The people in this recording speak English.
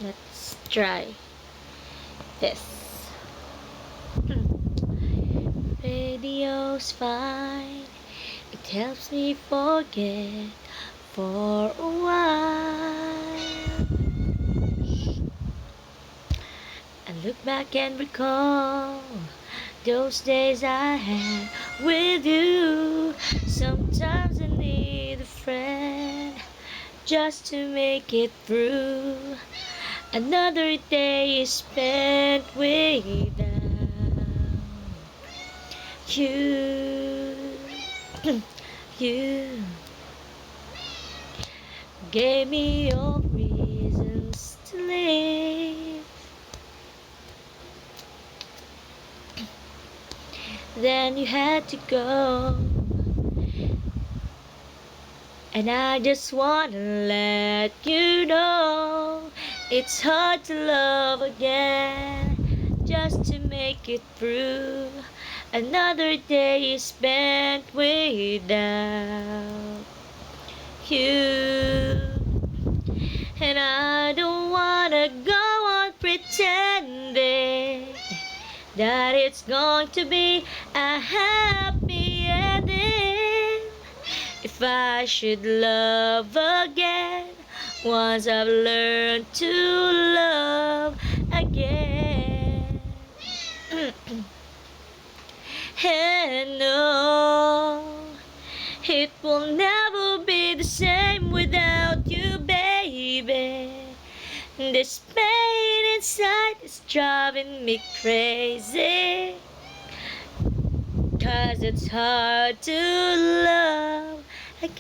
Let's try this. Radio's fine. It helps me forget for a while. And look back and recall those days I had with you. Sometimes I need a friend just to make it through. Another day is spent without you. You gave me all reasons to live. Then you had to go, and I just wanna let you know it's hard to love again, just to make it through. Another day is spent without you. And I don't wanna go on pretending that it's going to be a happy ending. If I should love again, once I've learned to love again. And no, it will never be the same without you, baby. This pain inside is driving me crazy, 'cause it's hard to love again.